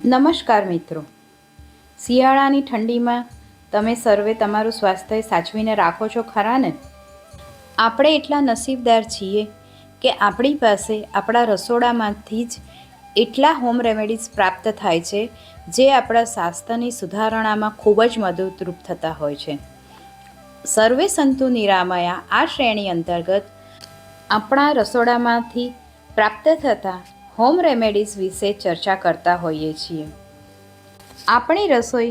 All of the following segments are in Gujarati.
નમસ્કાર મિત્રો, શિયાળાની ઠંડીમાં તમે સર્વે તમારું સ્વાસ્થ્ય સાચવીને રાખો છો ખરા ને? આપણે એટલા નસીબદાર છીએ કે આપણી પાસે આપણા રસોડામાંથી જ એટલા હોમ રેમેડીઝ પ્રાપ્ત થાય છે જે આપણા સ્વાસ્થ્યની સુધારણામાં ખૂબ જ મદદરૂપ થતા હોય છે. સર્વે સંતુ નિરામયા આ શ્રેણી અંતર્ગત આપણા રસોડામાંથી પ્રાપ્ત થતા હોમ રેમેડીઝ વિશે ચર્ચા કરતા હોઈએ છીએ. આપણી રસોઈ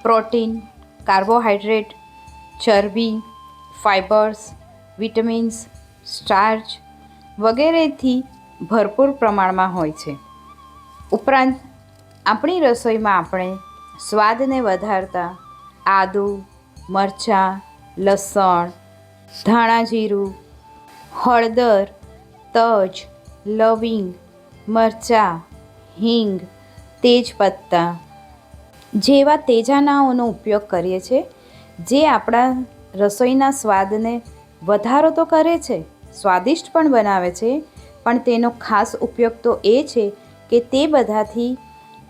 પ્રોટીન, કાર્બોહાઈડ્રેટ, ચરબી, ફાઇબર્સ, વિટામિન્સ, સ્ટાર્ચ વગેરેથી ભરપૂર પ્રમાણમાં હોય છે. ઉપરાંત આપણી રસોઈમાં આપણે સ્વાદને વધારતા આદું, મરચાં, લસણ, ધાણા જીરું, હળદર, તજ, લવિંગ, મરચાં, હિંગ, તેજપત્તા જેવા તેજાનાઓનો ઉપયોગ કરીએ છીએ, જે આપણા રસોઈના સ્વાદને વધારો તો કરે છે, સ્વાદિષ્ટ પણ બનાવે છે, પણ તેનો ખાસ ઉપયોગ તો એ છે કે તે બધાથી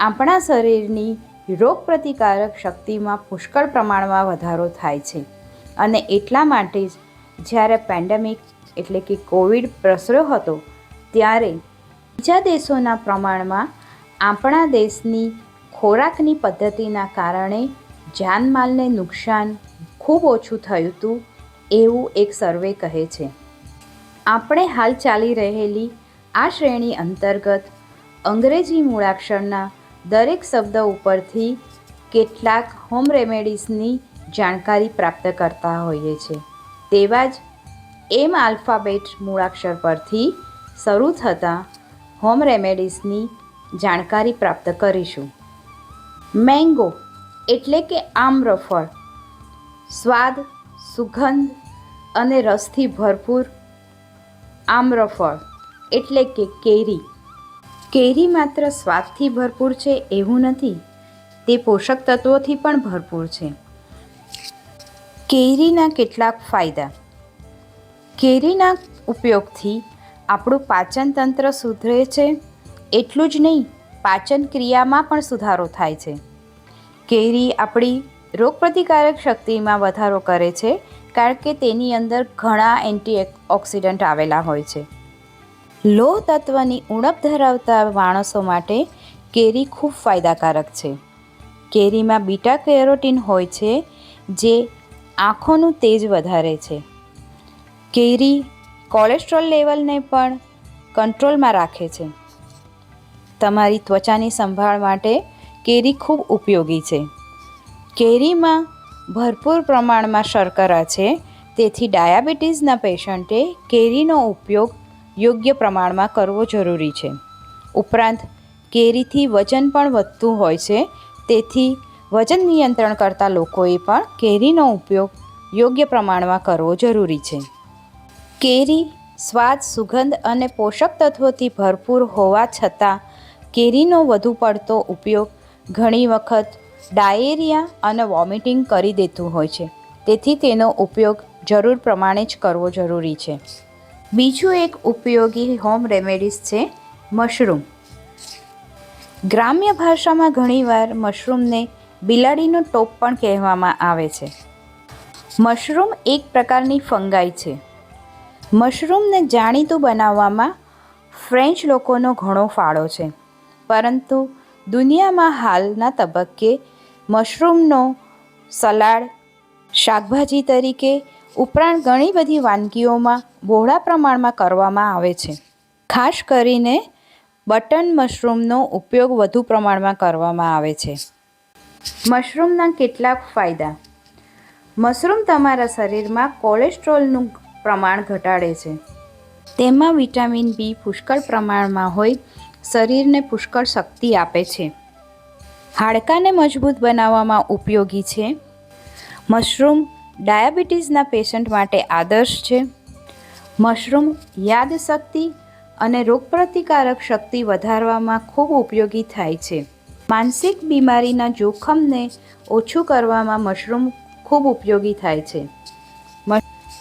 આપણા શરીરની રોગપ્રતિકારક શક્તિમાં પુષ્કળ પ્રમાણમાં વધારો થાય છે. અને એટલા માટે જ જ્યારે પેન્ડેમિક એટલે કે કોવિડ પ્રસર્યો હતો ત્યારે બીજા દેશોના પ્રમાણમાં આપણા દેશની ખોરાકની પદ્ધતિના કારણે જાનમાલને નુકસાન ખૂબ ઓછું થયું હતું એવું એક સર્વે કહે છે. આપણે હાલ ચાલી રહેલી આ શ્રેણી અંતર્ગત અંગ્રેજી મૂળાક્ષરના દરેક શબ્દ ઉપરથી કેટલાક હોમ રેમેડીઝની જાણકારી પ્રાપ્ત કરતા હોઈએ છીએ. તેવા જ એમ આલ્ફાબેટ મૂળાક્ષર પરથી શરૂ થતા હોમ રેમેડીઝની જાણકારી પ્રાપ્ત કરીશું. મેંગો એટલે કે આમ્રફળ, સ્વાદ, સુગંધ અને રસથી ભરપૂર આમ્રફળ એટલે કે કેરી. કેરી માત્ર સ્વાદથી ભરપૂર છે એવું નથી, તે પોષક તત્વોથી પણ ભરપૂર છે. કેરીના કેટલાક ફાયદા. કેરીના ઉપયોગથી આપણું પાચન તંત્ર સુધરે છે, એટલું જ નહીં, પાચન ક્રિયામાં પણ સુધારો થાય છે. કેરી આપણી રોગપ્રતિકારક શક્તિમાં વધારો કરે છે, કારણ કે તેની અંદર ઘણા એન્ટીઓક્સિડન્ટ આવેલા હોય છે. લોહ તત્વની ઉણપ ધરાવતા માણસો માટે કેરી ખૂબ ફાયદાકારક છે. કેરીમાં બીટા કેરોટીન હોય છે જે આંખોનું તેજ વધારે છે. કેરી કોલેસ્ટ્રોલ લેવલને પણ કંટ્રોલમાં રાખે છે. તમારી ત્વચાની સંભાળ માટે કેરી ખૂબ ઉપયોગી છે. કેરીમાં ભરપૂર પ્રમાણમાં શર્કરા છે, તેથી ડાયાબિટીસના પેશન્ટે કેરીનો ઉપયોગ યોગ્ય પ્રમાણમાં કરવો જરૂરી છે. ઉપરાંત કેરીથી વજન પણ વધતું હોય છે, તેથી વજન નિયંત્રણ કરતા લોકોએ પણ કેરીનો ઉપયોગ યોગ્ય પ્રમાણમાં કરવો જરૂરી છે. કેરી સ્વાદ, સુગંધ અને પોષક તત્વોથી ભરપૂર હોવા છતાં કેરીનો વધુ પડતો ઉપયોગ ઘણી વખત ડાયેરિયા અને વોમિટિંગ કરી દેતું હોય છે, તેથી તેનો ઉપયોગ જરૂર પ્રમાણે જ કરવો જરૂરી છે. બીજું એક ઉપયોગી હોમ રેમેડીઝ છે મશરૂમ. ગ્રામ્ય ભાષામાં ઘણીવાર મશરૂમને બિલાડીનો ટોપ પણ કહેવામાં આવે છે. મશરૂમ એક પ્રકારની ફંગાઈ છે. મશરૂમને જાણીતું બનાવવામાં ફ્રેન્ચ લોકોનો ઘણો ફાળો છે, પરંતુ દુનિયામાં હાલના તબક્કે મશરૂમનો સલાડ, શાકભાજી તરીકે ઉપરાંત ઘણી બધી વાનગીઓમાં બહોળા પ્રમાણમાં કરવામાં આવે છે. ખાસ કરીને બટન મશરૂમનો ઉપયોગ વધુ પ્રમાણમાં કરવામાં આવે છે. મશરૂમના કેટલાક ફાયદા. મશરૂમ તમારા શરીરમાં કોલેસ્ટ્રોલનું પ્રમાણ ઘટાડે છે. તેમાં વિટામિન બી પુષ્કળ પ્રમાણમાં હોય શરીરને પુષ્કળ શક્તિ આપે છે. હાડકાને મજબૂત બનાવવામાં ઉપયોગી છે. મશરૂમ ડાયાબિટીસના પેશન્ટ માટે આદર્શ છે. મશરૂમ યાદશક્તિ અને રોગપ્રતિકારક શક્તિ વધારવામાં ખૂબ ઉપયોગી થાય છે. માનસિક બીમારીના જોખમને ઓછું કરવામાં મશરૂમ ખૂબ ઉપયોગી થાય છે.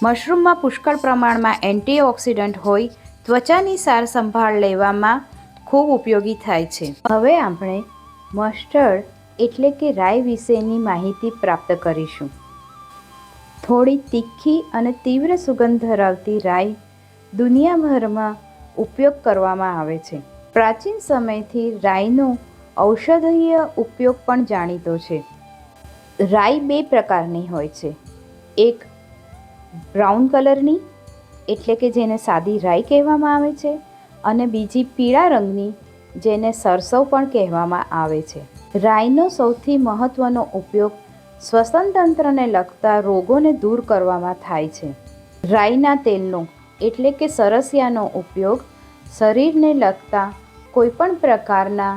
મશરૂમમાં પુષ્કળ પ્રમાણમાં એન્ટીઓક્સિડન્ટ હોય ત્વચાની સાર સંભાળ લેવામાં ખૂબ ઉપયોગી થાય છે. હવે આપણે મસ્ટર્ડ એટલે કે રાઈ વિશેની માહિતી પ્રાપ્ત કરીશું. થોડી તીખી અને તીવ્ર સુગંધ ધરાવતી રાઈ દુનિયાભરમાં ઉપયોગ કરવામાં આવે છે. પ્રાચીન સમયથી રાઈનો ઔષધીય ઉપયોગ પણ જાણીતો છે. રાઈ 2 પ્રકારની હોય છે. એક બ્રાઉન કલરની એટલે કે જેને સાદી રાઈ કહેવામાં આવે છે, અને બીજી પીળા રંગની જેને સરસવ પણ કહેવામાં આવે છે. રાઈનો સૌથી મહત્ત્વનો ઉપયોગ શ્વસન તંત્રને લગતા રોગોને દૂર કરવામાં થાય છે. રાઈના તેલનો એટલે કે સરસિયાનો ઉપયોગ શરીરને લગતા કોઈપણ પ્રકારના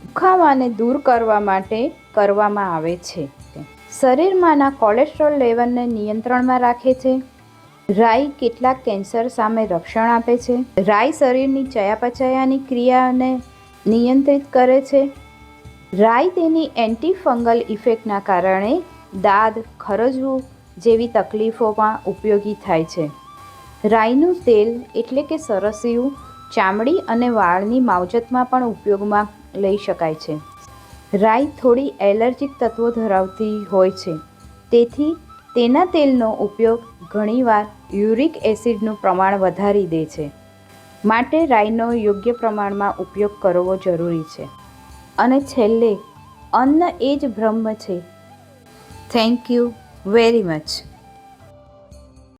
દુખાવાને દૂર કરવા માટે કરવામાં આવે છે. શરીરમાંના કોલેસ્ટ્રોલ લેવલને નિયંત્રણમાં રાખે છે. રાઈ કેટલાક કેન્સર સામે રક્ષણ આપે છે. રાઈ શરીરની ચયાપચયની ક્રિયાને નિયંત્રિત કરે છે. રાઈ તેની એન્ટી ફંગલ ઇફેક્ટના કારણે દાદ ખરજવું જેવી તકલીફોમાં ઉપયોગી થાય છે. રાઈનું તેલ એટલે કે સરસિયું ચામડી અને વાળની માવજતમાં પણ ઉપયોગમાં લઈ શકાય છે. રાઈ થોડી એલર્જીક તત્વો ધરાવતી હોય છે, તેથી તેના તેલનો ઉપયોગ ઘણીવાર યુરિક એસિડનું પ્રમાણ વધારી દે છે. માટે રાઈનો યોગ્ય પ્રમાણમાં ઉપયોગ કરવો જરૂરી છે. અને છેલ્લે, અન્ન એ જ બ્રહ્મ છે. Thank you very much.